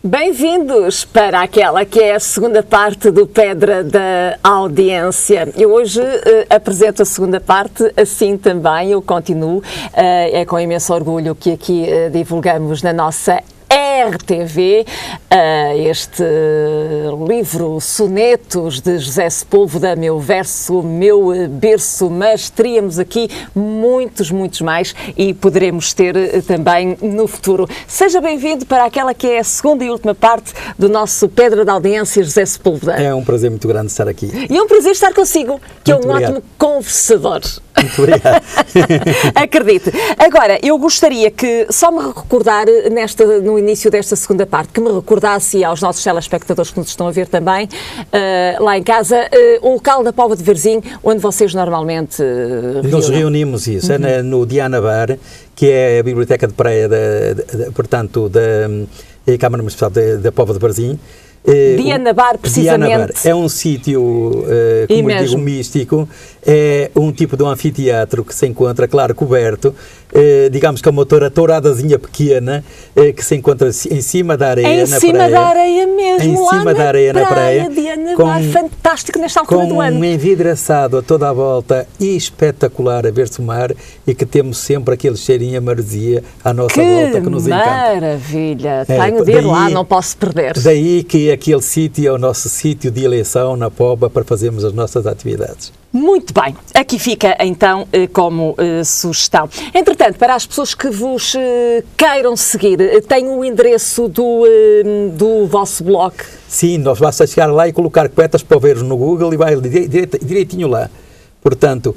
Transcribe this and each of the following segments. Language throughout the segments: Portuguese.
Bem-vindos para aquela que é a segunda parte do Pedra da Audiência. Eu hoje apresento a segunda parte, assim também eu continuo. É com imenso orgulho que aqui divulgamos na nossa RTV este livro Sonetos de José Sepúlveda, Meu Verso, Meu Berço, mas teríamos aqui muitos mais e poderemos ter também no futuro. Seja bem-vindo para aquela que é a segunda e última parte do nosso Pedra da Audiência, José Sepúlveda. É um prazer muito grande estar aqui. E é um prazer estar consigo, que muito é um ótimo conversador. Muito obrigado. Acredite. Agora, eu gostaria que só me recordar no início desta segunda parte, que me recordasse aos nossos telespectadores que nos estão a ver também, lá em casa, o local da Póvoa de Varzim, onde vocês normalmente nos reunimos isso, é no Diana Bar, que é a biblioteca de praia portanto, da Câmara Municipal da Póvoa de Varzim. Diana Bar, precisamente. Diana Bar é um sítio, como eu digo, místico, é um tipo de um anfiteatro que se encontra, claro, coberto, digamos que é uma touradazinha pequena, que se encontra em cima da areia, na praia. Em cima da areia mesmo, em cima da areia, na praia. Diana Bar, fantástico nesta altura do ano. Com um envidraçado a toda a volta e espetacular a ver-se o mar, e que temos sempre aquele cheirinho a maresia à nossa volta que nos encanta. Maravilha! Tenho de ir lá, não posso perder. Daí que aquele sítio é o nosso sítio de eleição na Póvoa para fazermos as nossas atividades. Muito bem, aqui fica então como sugestão. Entretanto, para as pessoas que vos queiram seguir, tem o endereço do vosso blog? Sim, nós basta chegar lá e colocar Poetas Poveiros no Google e vai direitinho lá. Portanto,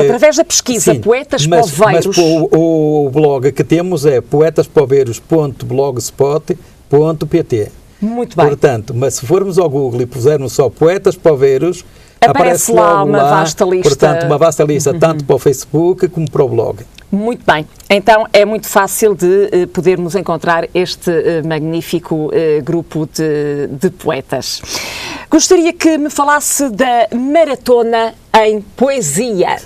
através da pesquisa, sim, Poetas Poveiros. Mas o blog que temos é poetaspoveiros.blogspot.pt. Muito bem. Portanto, mas se formos ao Google e pusermos só Poetas Poveiros, aparece lá uma vasta lista. Portanto, uma vasta lista, tanto para o Facebook como para o blog. Muito bem. Então, é muito fácil de podermos encontrar este magnífico grupo de poetas. Gostaria que me falasse da maratona em poesia.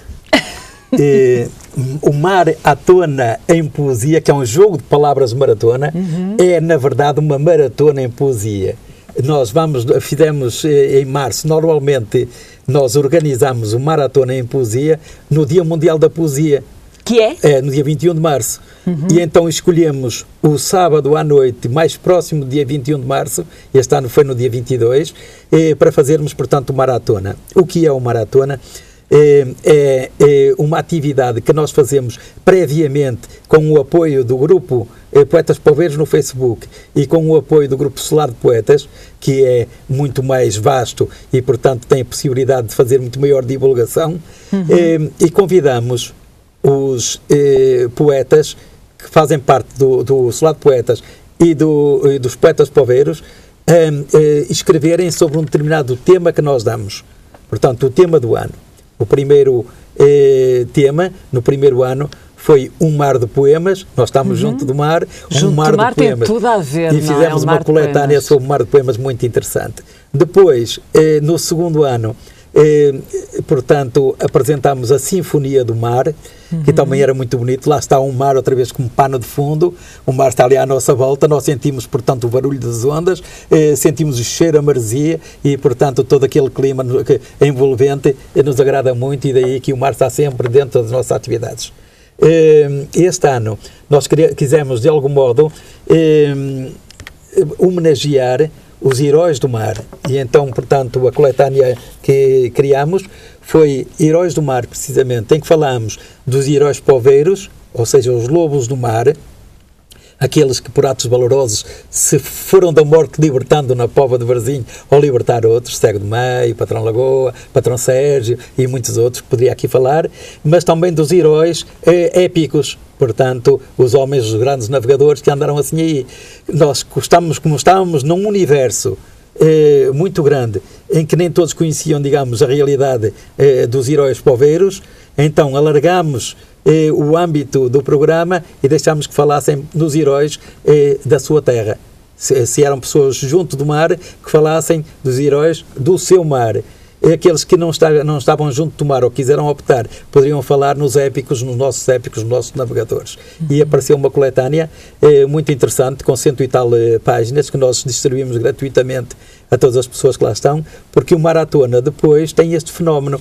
O Mar à Tona em Poesia, que é um jogo de palavras maratona, é, na verdade, uma maratona em poesia. Nós fizemos em março, normalmente nós organizamos uma maratona em poesia no Dia Mundial da Poesia. Que é? É, no dia 21 de março. E então escolhemos o sábado à noite, mais próximo do dia 21 de março, este ano foi no dia 22, para fazermos, portanto, maratona. O que é uma maratona? É uma atividade que nós fazemos previamente com o apoio do grupo Poetas Poveiros no Facebook e com o apoio do grupo Solar de Poetas, que é muito mais vasto e, portanto, tem a possibilidade de fazer muito maior divulgação, e convidamos os poetas que fazem parte do Solar de Poetas e dos Poetas Poveiros a escreverem sobre um determinado tema que nós damos. Portanto, o tema do ano. O primeiro tema, no primeiro ano, foi Um Mar de Poemas. Nós estamos junto do mar, junto mar do mar de poemas. Tem tudo a ver, e fizemos uma coletânea sobre o Mar de Poemas muito interessante. Depois, no segundo ano, portanto, apresentámos a Sinfonia do Mar, que também era muito bonito. Lá está um mar, outra vez, como pano de fundo. O mar está ali à nossa volta. Nós sentimos, portanto, o barulho das ondas, sentimos o cheiro a maresia e, portanto, todo aquele clima envolvente nos agrada muito, e daí que o mar está sempre dentro das nossas atividades. Este ano nós quisemos, de algum modo, homenagear os heróis do mar, e então, portanto, a coletânea que criamos foi Heróis do Mar, precisamente, em que falamos dos heróis poveiros, ou seja, os lobos do mar, aqueles que por atos valorosos se foram da morte libertando na Póvoa de Varzim ou libertar outros, Cego do Meio, Patrão Lagoa, Patrão Sérgio e muitos outros que poderia aqui falar, mas também dos heróis épicos, portanto, os homens, os grandes navegadores que andaram assim aí. Nós como estávamos num universo muito grande, em que nem todos conheciam, digamos, a realidade dos heróis poveiros, então alargámos o âmbito do programa e deixámos que falassem dos heróis da sua terra. Se eram pessoas junto do mar, que falassem dos heróis do seu mar. aqueles que não estavam junto do mar ou quiseram optar, poderiam falar nos nossos épicos, nos nossos navegadores. E apareceu uma coletânea muito interessante, com 100 e tal páginas, que nós distribuímos gratuitamente a todas as pessoas que lá estão, porque o Maratona depois tem este fenómeno,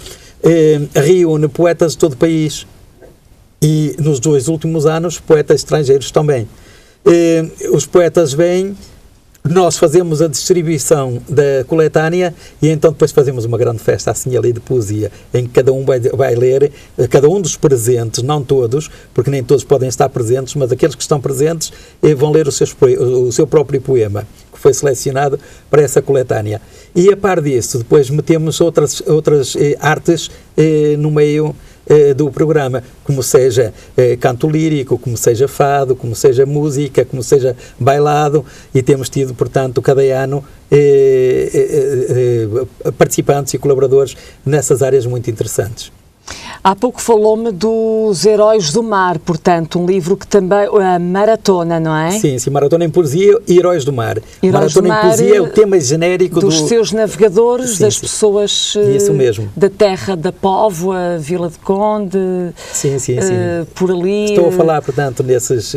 reúne poetas de todo o país, e nos 2 últimos anos poetas estrangeiros também. Os poetas vêm, nós fazemos a distribuição da coletânea e então depois fazemos uma grande festa assim ali de poesia, em que cada um vai ler, cada um dos presentes, não todos, porque nem todos podem estar presentes, mas aqueles que estão presentes vão ler o seu próprio poema, que foi selecionado para essa coletânea. E a par disso, depois metemos outras artes no meio do programa, como seja canto lírico, como seja fado, como seja música, como seja bailado, e temos tido, portanto, cada ano participantes e colaboradores nessas áreas muito interessantes. Há pouco falou-me dos Heróis do Mar, portanto, um livro que também... A Maratona, não é? Sim, Maratona em Poesia e Heróis do Mar. Maratona em Poesia é o tema genérico dos seus navegadores, das pessoas isso mesmo. Da terra da Póvoa, Vila de Conde, por ali. Estou a falar, portanto, nesses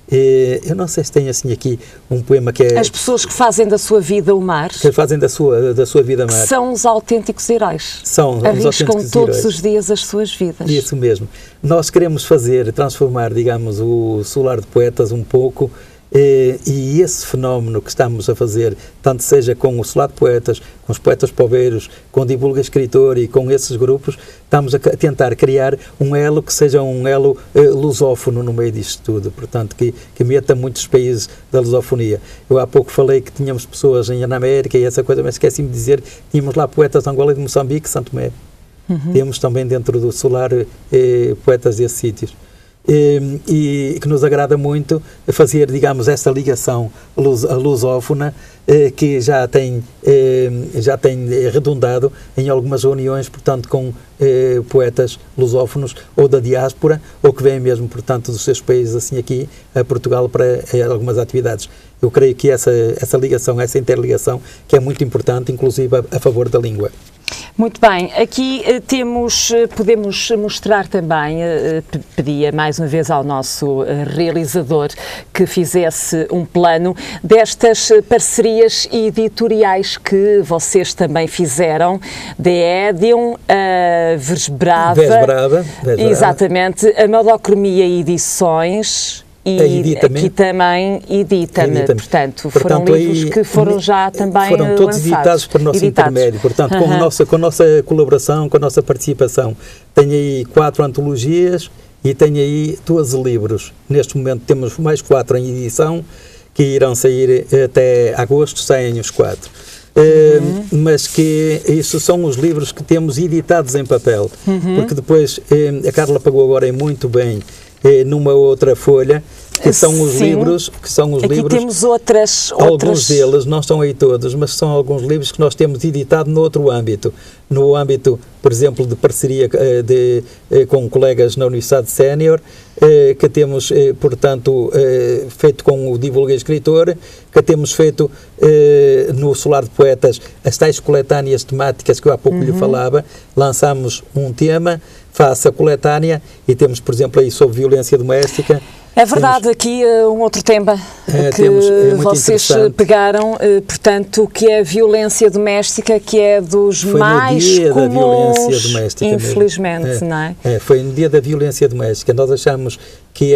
eu não sei se tem assim aqui um poema que é... As pessoas que fazem da sua vida o mar. Que fazem da sua vida o mar. São os autênticos heróis. São arriscam todos os dias as suas vidas. Isso mesmo. Nós queremos transformar, digamos, o Solar de Poetas um pouco, e esse fenómeno que estamos a fazer, tanto seja com o Solar de Poetas, com os Poetas Poveiros, com o Divulga Escritor e com esses grupos, estamos a tentar criar um elo que seja um elo lusófono no meio disto tudo, portanto, que meta muitos países da lusofonia. Eu há pouco falei que tínhamos pessoas na América e essa coisa, mas esqueci-me de dizer que tínhamos lá poetas de Angola e de Moçambique, Santo Tomé. Temos também dentro do Solar poetas desses sítios. E que nos agrada muito fazer, digamos, essa ligação lusófona, que já tem redundado em algumas reuniões, portanto, com poetas lusófonos ou da diáspora, ou que vêm mesmo, portanto, dos seus países, assim, aqui a Portugal para algumas atividades. Eu creio que essa ligação, essa interligação, que é muito importante, inclusive a favor da língua. Muito bem, aqui podemos mostrar também, pedia mais uma vez ao nosso realizador que fizesse um plano destas parcerias editoriais que vocês também fizeram, da Édion, a Vesbrava, exatamente, a Malocromia Edições... E aqui também Edita-me, portanto, foram livros que foram já também foram todos editados por nosso intermédio, portanto, com a nossa colaboração, com a nossa participação. Tenho aí 4 antologias e tenho aí 12 livros. Neste momento temos mais 4 em edição, que irão sair até agosto, saem os 4. Mas que isso são os livros que temos editados em papel, porque depois a Carla pagou agora muito bem numa outra folha, que são os livros, aqui temos outras... Alguns deles, não estão aí todos, mas são alguns livros que nós temos editado no âmbito, por exemplo, de parceria com colegas na Universidade Sénior, que temos, portanto, feito com o Divulga Escritor, que temos feito no Solar de Poetas, as tais coletâneas temáticas que eu há pouco lhe falava. Lançámos um tema, faça a coletânea, e temos, por exemplo, aí sobre violência doméstica. É verdade, aqui um outro tema que vocês pegaram, portanto, que é a violência doméstica, que é dos mais comuns, infelizmente, não é? Foi no dia da violência doméstica. Nós achamos que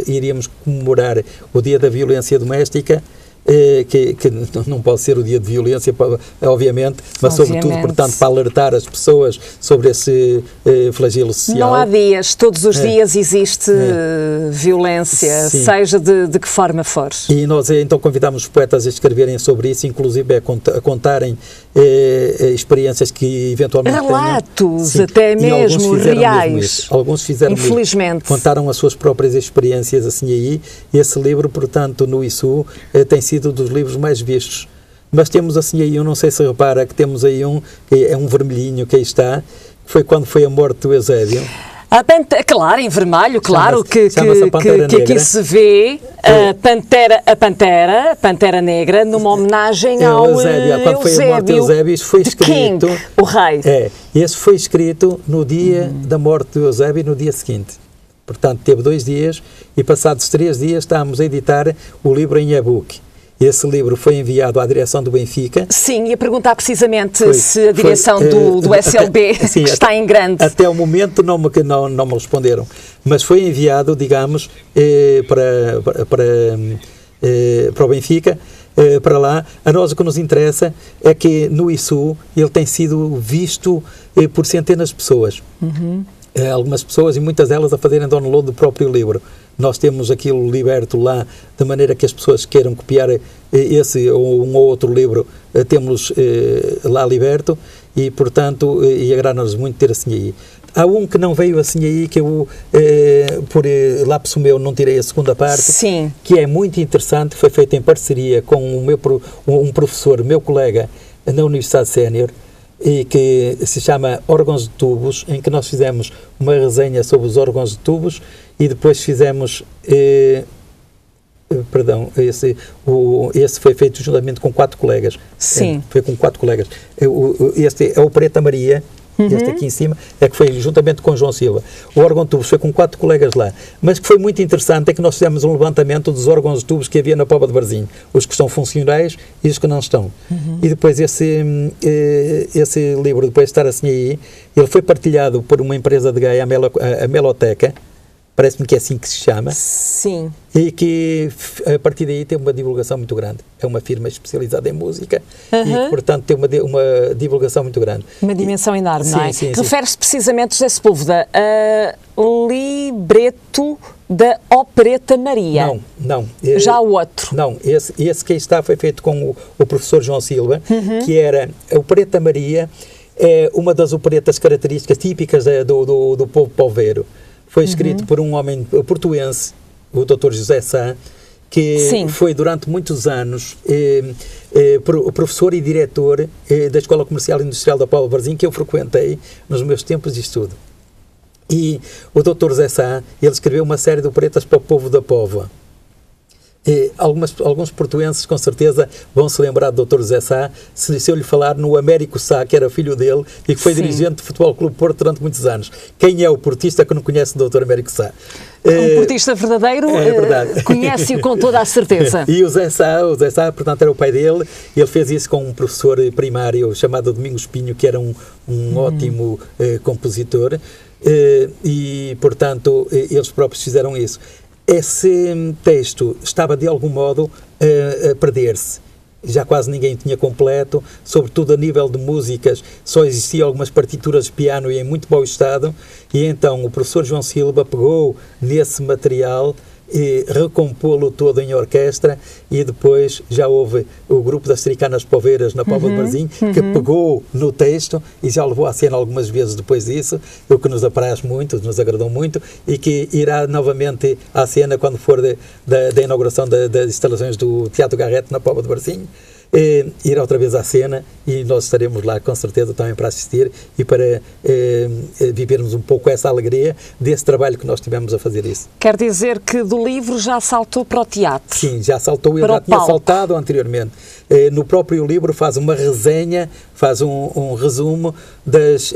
iríamos comemorar o dia da violência doméstica, que não pode ser o dia de violência, obviamente, mas sobretudo, portanto, para alertar as pessoas sobre esse flagelo social. Não há dias, todos os dias existe violência, seja de que forma for. E nós então convidamos os poetas a escreverem sobre isso, inclusive a contarem experiências que eventualmente relatos, tenham. Até mesmo reais. Alguns fizeram infelizmente. Contaram as suas próprias experiências assim aí. Esse livro, portanto, no ISU, tem sido dos livros mais vistos. Mas temos assim aí, eu não sei se repara, que temos aí que é um vermelhinho que aí está, que foi quando foi a morte do Eusébio. Claro, em vermelho, claro, que Negra. aqui se vê a Pantera Negra, numa homenagem ao Eusébio. Quando foi a morte de Eusébio, isso foi escrito... King, o rei. Esse foi escrito no dia da morte de Eusébio, no dia seguinte. Portanto, teve 2 dias e passados 3 dias estávamos a editar o livro em e-book. Esse livro foi enviado à direção do Benfica. Sim, ia perguntar precisamente se a direção do SLB sim, está em grande. Até o momento não me responderam, mas foi enviado, digamos, para o Benfica, para lá. A nós o que nos interessa é que no ISU ele tem sido visto por centenas de pessoas. Algumas pessoas e muitas delas a fazerem download do próprio livro. Nós temos aquilo liberto lá, de maneira que as pessoas que queiram copiar esse ou um ou outro livro, temos lá liberto e, portanto, e agrada-nos muito ter assim aí. Há um que não veio assim aí, que eu, por lapso meu, não tirei a segunda parte, Sim. que é muito interessante, foi feito em parceria com um professor, meu colega, na Universidade Sénior, e que se chama Órgãos de Tubos, em que nós fizemos uma resenha sobre os órgãos de tubos e depois fizemos, esse foi feito juntamente com 4 colegas. Sim. Foi com 4 colegas. Este é o Preta Maria, este aqui em cima, é que foi juntamente com João Silva. O órgão de tubos foi com 4 colegas lá. Mas que foi muito interessante é que nós fizemos um levantamento dos órgãos de tubos que havia na Póvoa de Varzim. Os que estão funcionais e os que não estão. E depois esse livro, depois de estar assim aí, ele foi partilhado por uma empresa de Gaia, a Meloteca, parece-me que é assim que se chama. Sim. E que, a partir daí, tem uma divulgação muito grande. É uma firma especializada em música e, portanto, tem uma divulgação muito grande. Uma dimensão enorme, não é? Sim. Refere-se precisamente, José Sepúlveda, a libreto da Opereta Maria. Não. Já o outro. Não, esse que aí está foi feito com o professor João Silva, que era a Opereta Maria, é uma das operetas características típicas do povo poveiro. Foi escrito por um homem portuense, o Dr. José Sá, que foi durante muitos anos professor e diretor da Escola Comercial e Industrial da Póvoa de Varzim, que eu frequentei nos meus tempos de estudo. E o Dr. José Sá, ele escreveu uma série de operetas para o povo da Póvoa. Alguns portuenses, com certeza, vão se lembrar do Dr. José Sá, se eu lhe falar no Américo Sá, que era filho dele e que foi dirigente do Futebol Clube Porto durante muitos anos. Quem é o portista que não conhece o Dr. Américo Sá? Um portista verdadeiro conhece-o com toda a certeza. E o Zé Sá, portanto, era o pai dele. Ele fez isso com um professor primário chamado Domingos Pinho, que era um ótimo compositor. E, portanto, eles próprios fizeram isso. Esse texto estava, de algum modo, a perder-se. Já quase ninguém tinha completo, sobretudo a nível de músicas, só existiam algumas partituras de piano e em muito mau estado, e então o professor João Silva pegou nesse material e recompô-lo todo em orquestra, e depois já houve o grupo das Tricanas Poveiras na Póvoa de Varzim, que pegou no texto e já levou à cena algumas vezes depois disso, o que nos apraz muito, nos agradou muito, e que irá novamente à cena quando for da inauguração das instalações do Teatro Garrett na Póvoa de Varzim. Ir outra vez à cena, e nós estaremos lá com certeza também para assistir e para vivermos um pouco essa alegria desse trabalho que nós tivemos a fazer isso. Quer dizer que do livro já saltou para o teatro? Sim, já saltou, ele já tinha saltado anteriormente. No próprio livro faz uma resenha, faz um resumo das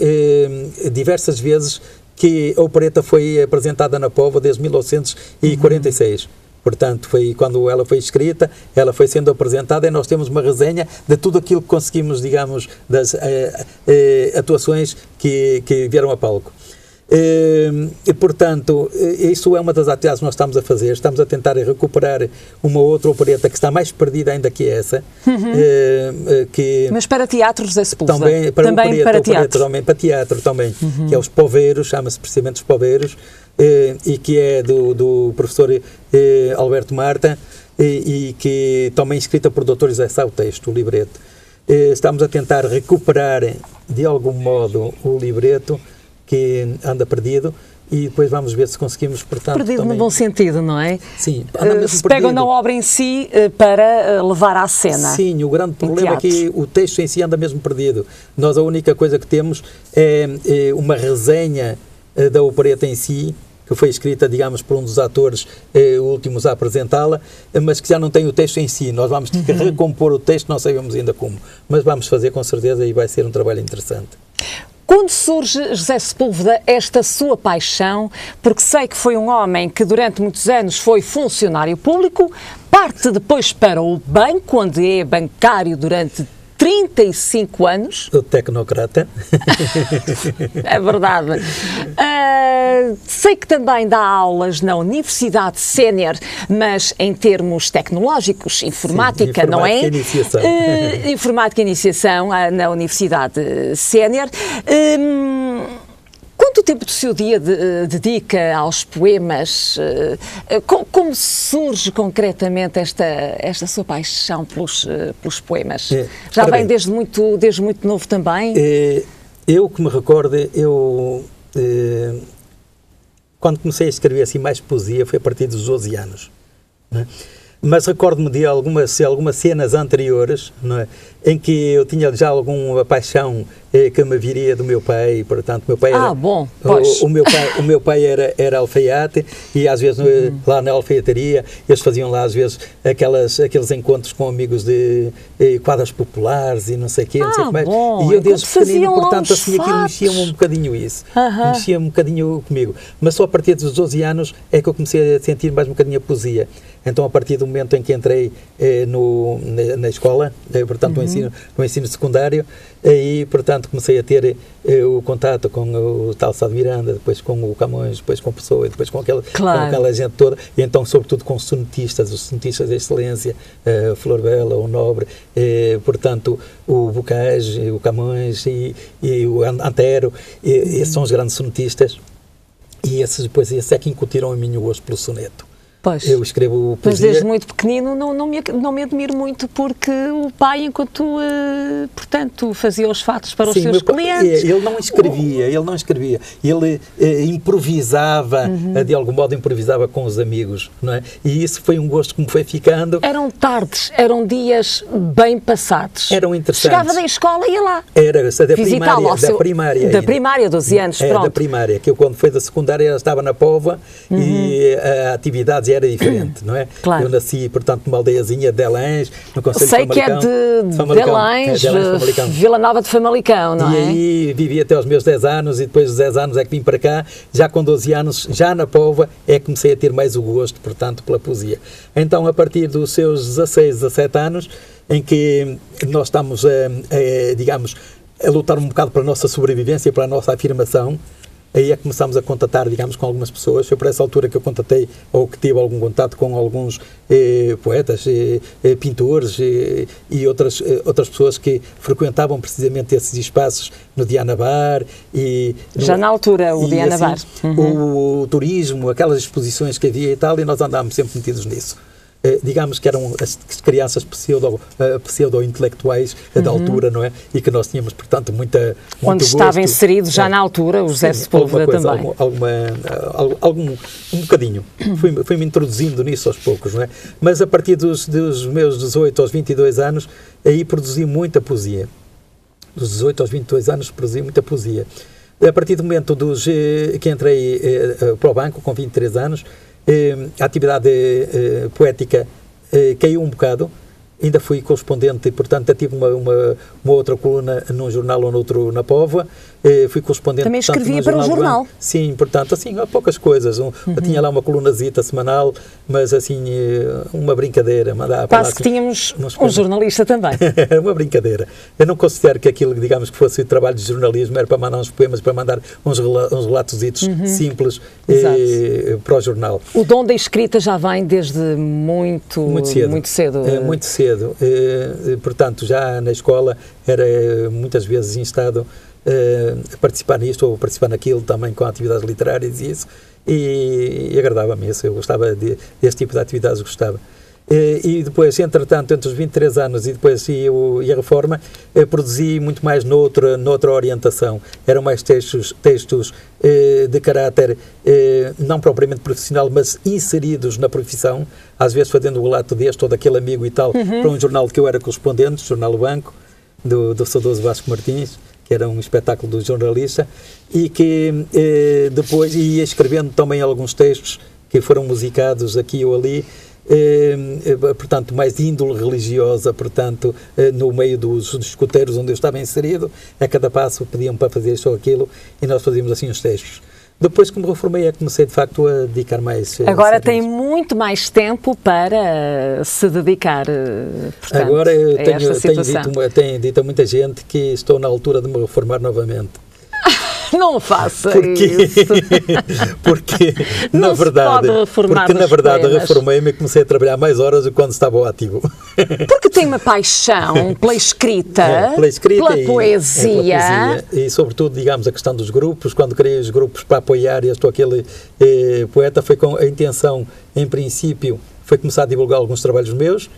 diversas vezes que a opereta foi apresentada na Póvoa desde 1946. Portanto, foi quando ela foi escrita, ela foi sendo apresentada e nós temos uma resenha de tudo aquilo que conseguimos, digamos, das atuações que vieram a palco. E, portanto, isso é uma das atividades que nós estamos a fazer. Estamos a tentar recuperar uma outra opereta que está mais perdida ainda que essa. Mas para teatro, José Sepúlveda? Também para teatro também, que é os Poveiros, chama-se precisamente os Poveiros, e que é do professor Alberto Marta, e que também escrita por Dr. José Sá, o texto, o libreto. Estamos a tentar recuperar de algum modo o libreto que anda perdido, e depois vamos ver se conseguimos, portanto... Perdido também... no bom sentido, não é? Sim. Se pegam na obra em si para levar à cena. Sim, o grande problema é que o texto em si anda mesmo perdido. Nós a única coisa que temos é uma resenha da opereta em si, que foi escrita, digamos, por um dos atores últimos a apresentá-la, mas que já não tem o texto em si. Nós vamos ter que recompor o texto, não sabemos ainda como, mas vamos fazer com certeza e vai ser um trabalho interessante. Quando surge, José Sepúlveda, esta sua paixão, porque sei que foi um homem que durante muitos anos foi funcionário público, parte depois para o banco, onde é bancário durante 35 anos. O tecnocrata. É verdade. Sei que também dá aulas na Universidade Sénior, mas em termos tecnológicos, informática, não é? Iniciação. Informática e Iniciação na Universidade Sénior. Quanto tempo do seu dia dedica aos poemas? Como surge concretamente esta sua paixão pelos poemas? Já vem desde muito novo também? Eu que me recordo, quando comecei a escrever assim mais poesia foi a partir dos 12 anos. Não é? Mas recordo-me de algumas cenas anteriores, não é? Em que eu tinha já alguma paixão que me viria do meu pai, portanto, meu pai era, bom, pois. O meu pai era alfaiate e às vezes lá na alfaiataria eles faziam lá às vezes aqueles encontros com amigos de quadras populares e não sei o quê, não sei o que mais. Bom. E eu desde pequenino, portanto, assim aquilo mexia-me um bocadinho isso, mexia-me um bocadinho comigo. Mas só a partir dos 12 anos é que eu comecei a sentir mais um bocadinho a poesia. Então, a partir do momento em que entrei na escola, portanto, no ensino secundário, aí, portanto, comecei a ter o contato com o tal Sá de Miranda, depois com o Camões, depois com o Pessoa, depois com aquela gente toda, e então, sobretudo, com os sonetistas de excelência, Flor Bela, o Nobre, portanto, o Bocage, o Camões e o Antero, esses são os grandes sonetistas, e esses é que incutiram em mim o gosto pelo soneto. Pois. Eu escrevo poesia. Mas desde muito pequenino não me admiro muito porque o pai, enquanto, portanto, fazia os fatos para os seus clientes... Ele não escrevia, ele improvisava, de algum modo improvisava com os amigos, não é? E isso foi um gosto que me foi ficando. Eram tardes, eram dias bem passados. Eram interessantes. Chegava da escola e ia lá. Era da primária. Da primária, 12 anos, pronto. Da primária, que eu quando foi da secundária ela estava na Póvoa e a atividade era diferente, não é? Claro. Eu nasci, portanto, numa aldeiazinha de Delães, no Conselho de Famalicão. Sei que é de Delães, Vila Nova de Famalicão, não é? E aí vivi até aos meus 10 anos e depois dos 10 anos é que vim para cá, já com 12 anos, já na Póvoa, é que comecei a ter mais o gosto, portanto, pela poesia. Então, a partir dos seus 16, 17 anos, em que nós estamos, digamos, a lutar um bocado pela nossa sobrevivência, pela nossa afirmação, aí é que começámos a contatar, digamos, com algumas pessoas. Foi por essa altura que eu contatei, ou que tive algum contato com alguns poetas, pintores e outras pessoas que frequentavam precisamente esses espaços no Diana Bar. Já na altura, o Diana Bar. O turismo, aquelas exposições que havia e tal, e nós andámos sempre metidos nisso. Digamos que eram as crianças pseudo-intelectuais da altura, não é? E que nós tínhamos, portanto, muito onde gosto. Estava inserido já na altura, o José Sepúlveda também. Um bocadinho. Fui-me introduzindo nisso aos poucos, não é? Mas a partir dos meus 18 aos 22 anos, aí produzi muita poesia. Dos 18 aos 22 anos produzi muita poesia. A partir do momento que entrei para o banco, com 23 anos, a atividade poética caiu um bocado, ainda fui correspondente e, portanto, tive uma outra coluna num jornal ou noutro na Póvoa, fui correspondente... Também escrevia para o jornal? Sim, portanto, assim, há poucas coisas. Eu tinha lá uma colunazita semanal, mas, assim, uma brincadeira. Quase que tínhamos um jornalista também. Uma brincadeira. Eu não considero que aquilo, digamos, que fosse trabalho de jornalismo, era para mandar uns poemas, para mandar uns relatositos simples para o jornal. O dom da escrita já vem desde muito cedo. Muito cedo. Portanto, já na escola era muitas vezes instado a participar nisto ou participar naquilo, também com atividades literárias e isso, e agradava-me isso. Eu gostava desse tipo de atividades, gostava. E depois, entretanto, entre os 23 anos e depois e a reforma, produzi muito mais noutra orientação. Eram mais textos de caráter não propriamente profissional, mas inseridos na profissão, às vezes fazendo o relato deste ou daquele amigo e tal, para um jornal que eu era correspondente, o Jornal O Banco, do saudoso Vasco Martins, que era um espetáculo do jornalista, e que depois ia escrevendo também alguns textos que foram musicados aqui ou ali, portanto, mais de índole religiosa, portanto, no meio dos escuteiros onde eu estava inserido, a cada passo pediam para fazer isto ou aquilo, e nós fazíamos assim os textos. Depois que me reformei, comecei de facto a dedicar mais. Agora tem muito mais tempo para se dedicar, portanto, agora eu a esta situação. tenho dito a muita gente que estou na altura de me reformar novamente. Não faça isso. Porque na verdade, reformei-me e comecei a trabalhar mais horas do que quando estava ativo. Porque tem uma paixão pela escrita, pela poesia. E sobretudo, digamos, a questão dos grupos. Quando criei os grupos para apoiar este ou aquele poeta, foi com a intenção, em princípio, foi começar a divulgar alguns trabalhos meus.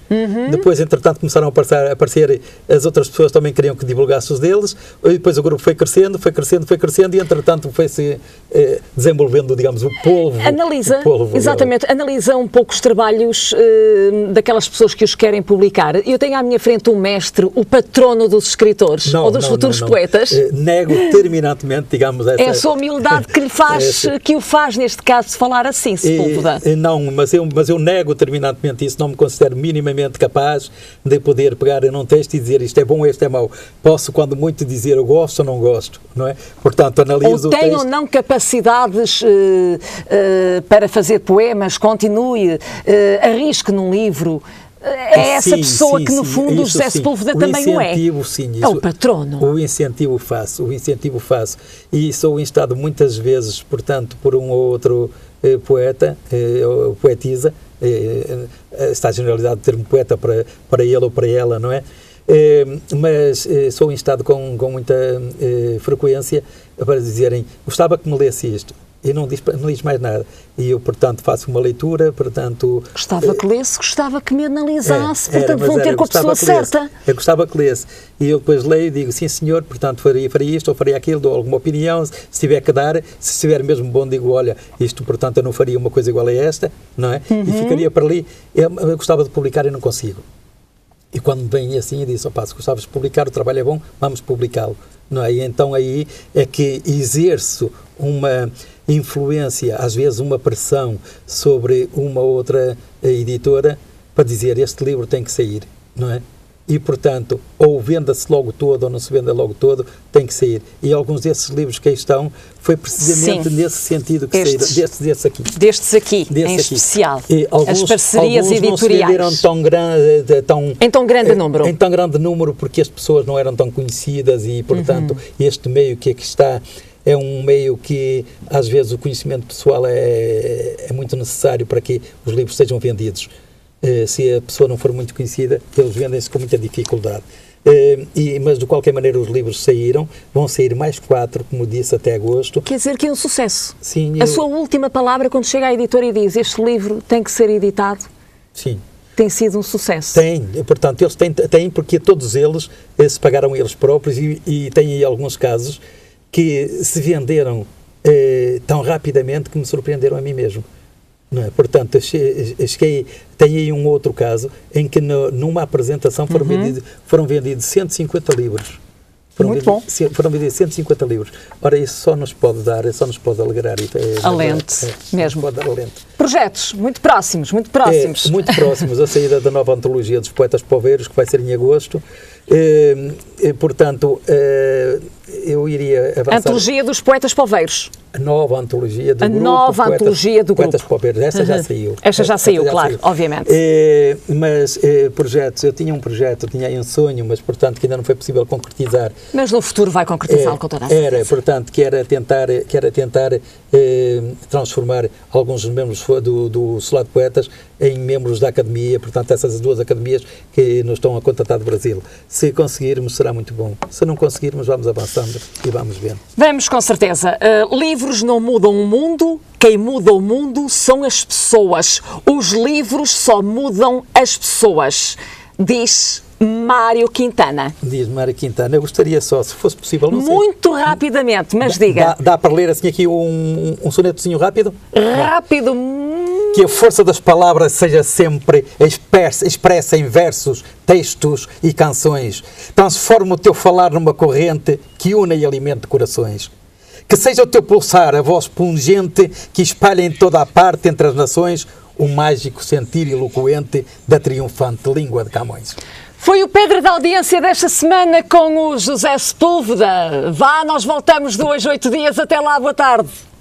Depois, entretanto, começaram a aparecer as outras pessoas também queriam que divulgasse os deles, e depois o grupo foi crescendo, e entretanto foi-se desenvolvendo, digamos, o polvo. Exatamente, analisa um pouco os trabalhos daquelas pessoas que os querem publicar. Eu tenho à minha frente um mestre, o patrono dos escritores, ou dos futuros poetas. Nego terminantemente, digamos, essa... É a sua humildade que lhe faz, que o faz, neste caso, falar assim, Sepúlveda. Não, mas eu nego terminantemente isso, não me considero minimamente capaz de poder pegar num texto e dizer isto é bom, isto é mau. Posso, quando muito, dizer eu gosto ou não gosto, não é? Portanto, analiso o texto. Ou tem ou não capacidades para fazer poemas, continue, arrisque num livro. É essa pessoa que, no fundo, o José Sepúlveda também o é. É o patrono. O incentivo faço. E sou instado muitas vezes, portanto, por um ou outro poeta, ou poetisa, está a generalidade de termo poeta para ele ou para ela, não é? Mas sou instado com muita frequência para dizerem, gostava que me lesse isto. E não diz mais nada. E eu, portanto, faço uma leitura, portanto... Gostava que lesse, gostava que me analisasse, portanto, vão ter com a pessoa certa. Eu gostava que lesse. E eu depois leio e digo, sim senhor, portanto, faria isto ou faria aquilo, dou alguma opinião, se tiver que dar, se estiver mesmo bom, digo, olha, isto, portanto, eu não faria uma coisa igual a esta, não é? E ficaria para ali. Eu gostava de publicar e não consigo. E quando me vem assim, eu disse, se gostavas de publicar, o trabalho é bom, vamos publicá-lo. Não é? E então aí é que exerço uma influência, às vezes uma pressão sobre uma outra editora para dizer este livro tem que sair, não é? E, portanto, ou venda-se logo todo ou não se venda logo todo, tem que sair. E alguns desses livros que aí estão, foi precisamente nesse sentido que saíram, destes aqui. Destes aqui, em especial. E as parcerias editoriais. Não se venderam em tão grande número. Em tão grande número, porque as pessoas não eram tão conhecidas e, portanto, este meio que aqui está é um meio que, às vezes, o conhecimento pessoal é muito necessário para que os livros sejam vendidos. Se a pessoa não for muito conhecida, eles vendem-se com muita dificuldade. Mas, de qualquer maneira, os livros saíram, vão sair mais 4, como disse, até agosto. Quer dizer que é um sucesso. Sim. A sua última palavra, quando chega à editora e diz este livro tem que ser editado, sim, tem sido um sucesso. Tem, portanto, eles têm porque todos eles se pagaram eles próprios e têm aí alguns casos que se venderam tão rapidamente que me surpreenderam a mim mesmo. Não é? Portanto, tem aí um outro caso em que numa apresentação foram vendidos 150 livros. Foram vendidos 150 livros. Ora, isso só nos pode alegrar. Alento, mesmo. Pode dar alento. Projetos muito próximos. Muito próximos. A saída da nova antologia dos Poetas Poveiros, que vai ser em agosto. Portanto, eu iria avançar. Antologia dos Poetas Poveiros. A nova antologia do grupo. A nova antologia do Poetas grupo. Poveiros. Essa já saiu. Esta já saiu, claro, obviamente. Mas projetos, eu tinha aí um sonho, mas, portanto, que ainda não foi possível concretizar. Mas no futuro vai concretizá-lo com toda a certeza. Portanto, que era tentar transformar alguns membros do Selado de Poetas em membros da Academia, portanto, essas duas academias que nos estão a contratar do Brasil. Se conseguirmos, será muito bom. Se não conseguirmos, vamos avançando e vamos vendo. Vamos, com certeza. Livros não mudam o mundo, quem muda o mundo são as pessoas. Os livros só mudam as pessoas, diz Mário Quintana. Diz Mário Quintana. Eu gostaria só, se fosse possível, não sei. Muito rapidamente, mas diga. Dá para ler assim aqui um sonetozinho rápido? Rápido, Que a força das palavras seja sempre expressa em versos, textos e canções. Transforma o teu falar numa corrente que une e alimente corações. Que seja o teu pulsar, a voz pungente que espalha em toda a parte entre as nações o mágico sentir eloquente da triunfante língua de Camões. Foi o Pedra da Audiência desta semana com o José Sepúlveda. Vá, nós voltamos 2 a 8 dias. Até lá, boa tarde.